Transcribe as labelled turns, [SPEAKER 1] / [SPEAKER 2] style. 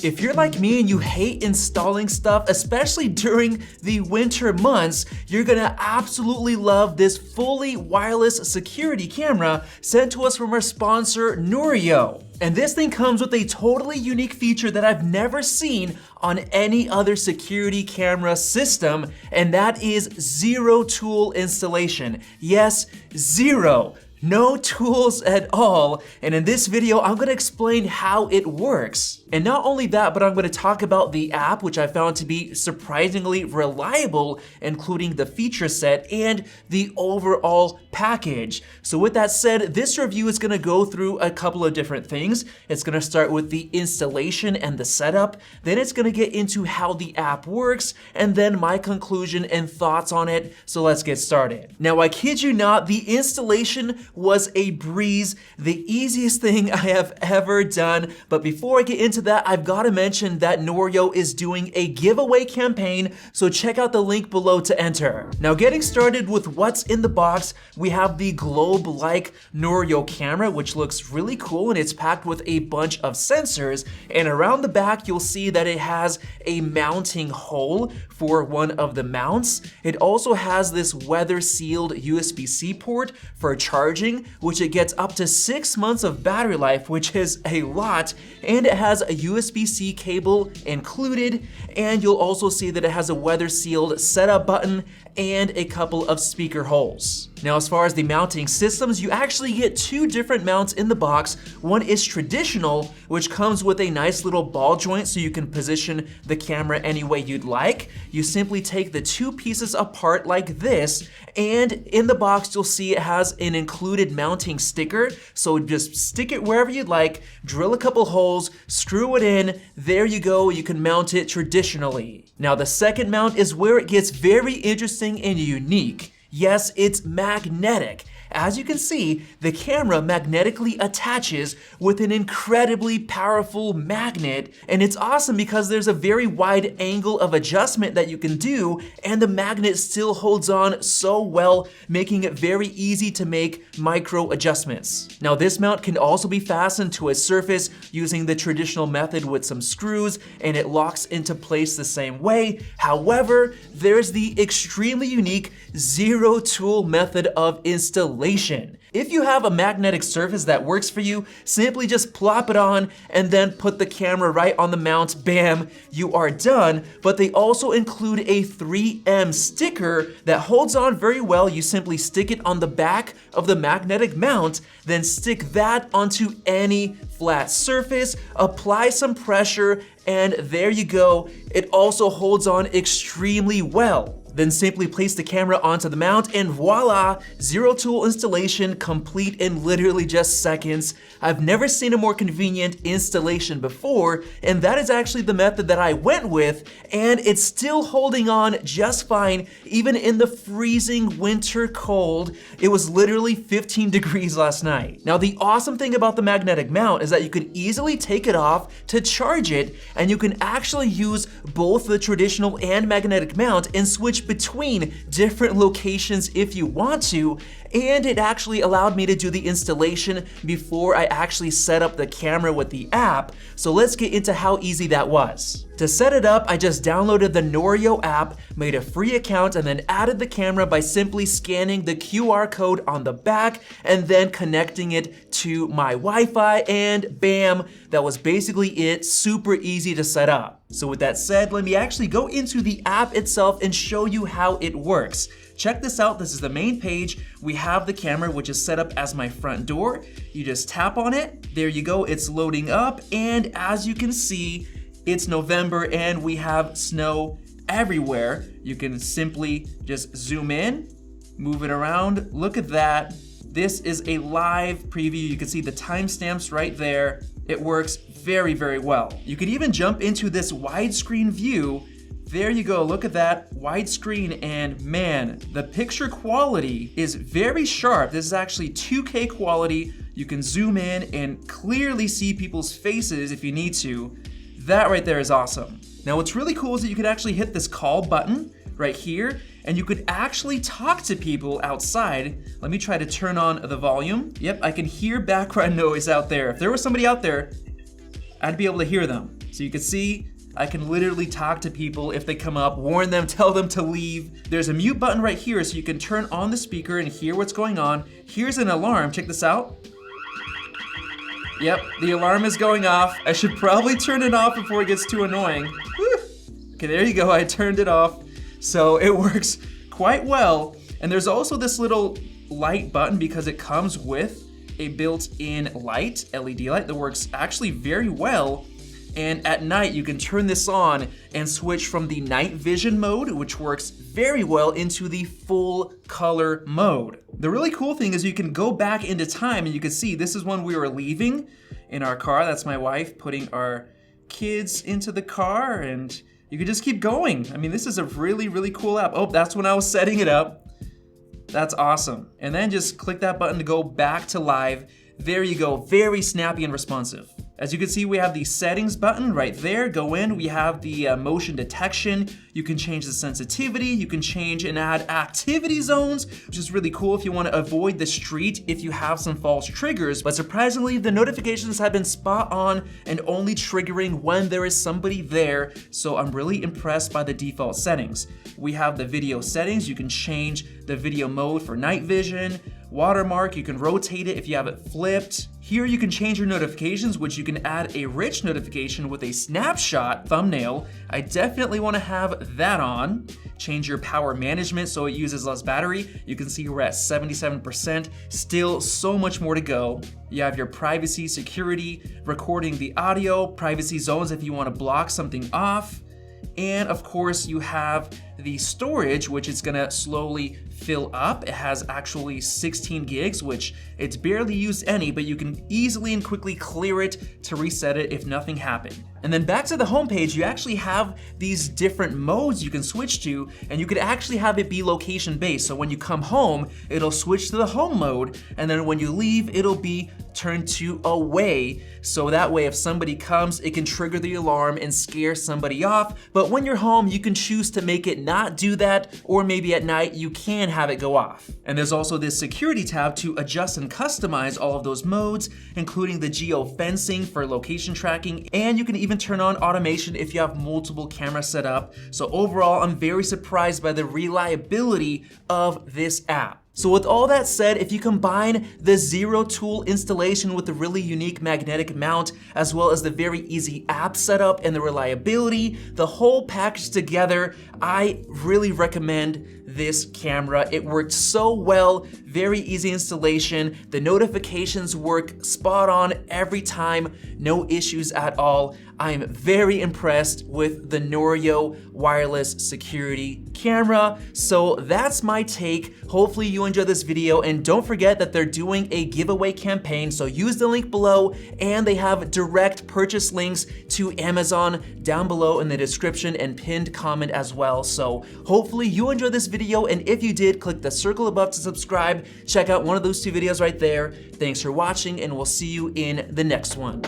[SPEAKER 1] If you're like me and you hate installing stuff, especially during the winter months, you're gonna absolutely love this fully wireless security camera sent to us from our sponsor, Noorio. And this thing comes with a totally unique feature that I've never seen on any other security camera system, and that is zero tool installation. Yes, zero. No tools at all, and in this video I'm gonna explain how it works. And not only that, but I'm gonna talk about the app, which I found to be surprisingly reliable, including the feature set and the overall package. So with that said, this review is gonna go through a couple of different things. It's gonna start with the installation and the setup, then it's gonna get into how the app works, and then my conclusion and thoughts on it. So let's get started. Now, I kid you not, the installation was a breeze, the easiest thing I have ever done. But before I get into that, I've got to mention that Noorio is doing a giveaway campaign, so check out the link below to enter. Now, getting started with what's in the box, we have the globe-like Noorio camera, which looks really cool, and it's packed with a bunch of sensors. And around the back, you'll see that it has a mounting hole for one of the mounts. It also has this weather-sealed USB-C port for charging, which it gets up to 6 months of battery life, which is a lot, and it has a USB-C cable included, and you'll also see that it has a weather-sealed setup button and a couple of speaker holes. Now, as far as the mounting systems, you actually get two different mounts in the box. One is traditional, which comes with a nice little ball joint so you can position the camera any way you'd like. You simply take the two pieces apart like this, and in the box you'll see it has an included mounting sticker. So just stick it wherever you'd like, drill a couple holes, screw it in, there you go, you can mount it traditionally. Now, the second mount is where it gets very interesting and unique. Yes, it's magnetic. As you can see, the camera magnetically attaches with an incredibly powerful magnet, and it's awesome because there's a very wide angle of adjustment that you can do, and the magnet still holds on so well, making it very easy to make micro adjustments. Now, this mount can also be fastened to a surface using the traditional method with some screws, and it locks into place the same way. However, there's the extremely unique zero tool method of installation. If you have a magnetic surface that works for you, simply just plop it on and then put the camera right on the mount, bam, you are done. But they also include a 3M sticker that holds on very well. You simply stick it on the back of the magnetic mount, then stick that onto any flat surface, apply some pressure, and there you go. It also holds on extremely well. Then simply place the camera onto the mount and voila, zero tool installation complete in literally just seconds. I've never seen a more convenient installation before, and that is actually the method that I went with, and it's still holding on just fine, even in the freezing winter cold. It was literally 15 degrees last night. Now, the awesome thing about the magnetic mount is that you can easily take it off to charge it, and you can actually use both the traditional and magnetic mount and switch between different locations if you want to, and it actually allowed me to do the installation before I actually set up the camera with the app. So let's get into how easy that was. To set it up, I just downloaded the Noorio app, made a free account, and then added the camera by simply scanning the QR code on the back and then connecting it to my Wi-Fi, and bam, that was basically it. Super easy to set up. So with that said, let me actually go into the app itself and show you how it works. Check this out, this is the main page. We have the camera, which is set up as my front door. You just tap on it, there you go, it's loading up, and as you can see, it's November and we have snow everywhere. You can simply just zoom in, move it around, look at that. This is a live preview. You can see the timestamps right there. It works very, very well. You could even jump into this widescreen view. There you go, look at that, widescreen, and man, the picture quality is very sharp. This is actually 2K quality. You can zoom in and clearly see people's faces if you need to. That right there is awesome. Now, what's really cool is that you can actually hit this call button right here, and you could actually talk to people outside. Let me try to turn on the volume. Yep, I can hear background noise out there. If there was somebody out there, I'd be able to hear them. So you can see, I can literally talk to people if they come up, warn them, tell them to leave. There's a mute button right here so you can turn on the speaker and hear what's going on. Here's an alarm, check this out. Yep, the alarm is going off. I should probably turn it off before it gets too annoying. Whew. Okay, there you go, I turned it off. So it works quite well. And there's also this little light button because it comes with a built-in light, LED light, that works actually very well. And at night, you can turn this on and switch from the night vision mode, which works very well, into the full color mode. The really cool thing is you can go back into time and you can see this is when we were leaving in our car. That's my wife putting our kids into the car, and you can just keep going. I mean, this is a really, really cool app. Oh, that's when I was setting it up. That's awesome. And then just click that button to go back to live. There you go, very snappy and responsive. As you can see, we have the settings button right there. Go in, we have the motion detection. You can change the sensitivity. You can change and add activity zones, which is really cool if you want to avoid the street if you have some false triggers. But surprisingly, the notifications have been spot on and only triggering when there is somebody there. So I'm really impressed by the default settings. We have the video settings. You can change the video mode for night vision. Watermark, you can rotate it if you have it flipped. Here you can change your notifications, which you can add a rich notification with a snapshot thumbnail. I definitely want to have that on. Change your power management so it uses less battery. You can see we're at 77%, still so much more to go. You have your privacy, security, recording the audio, privacy zones if you want to block something off. And of course you have the storage, which is gonna slowly fill up. It has actually 16 gigs, which it's barely used any, but you can easily and quickly clear it to reset it if nothing happened. And then back to the homepage, you actually have these different modes you can switch to, and you could actually have it be location based. So when you come home, it'll switch to the home mode, and then when you leave, it'll be turned to away. So that way, if somebody comes, it can trigger the alarm and scare somebody off. But when you're home, you can choose to make it not do that, or maybe at night, you can have it go off. And there's also this security tab to adjust and customize all of those modes, including the geo-fencing for location tracking, and you can even turn on automation if you have multiple cameras set up. So overall, I'm very surprised by the reliability of this app. So with all that said, if you combine the zero tool installation with the really unique magnetic mount, as well as the very easy app setup and the reliability, the whole package together, I really recommend this camera. It worked so well, very easy installation. The notifications work spot on every time, no issues at all. I am very impressed with the Noorio wireless security camera. So that's my take. Hopefully you enjoyed this video, and don't forget that they're doing a giveaway campaign. So use the link below, and they have direct purchase links to Amazon down below in the description and pinned comment as well. So hopefully you enjoyed this video, and if you did, click the circle above to subscribe. Check out one of those two videos right there. Thanks for watching, and we'll see you in the next one.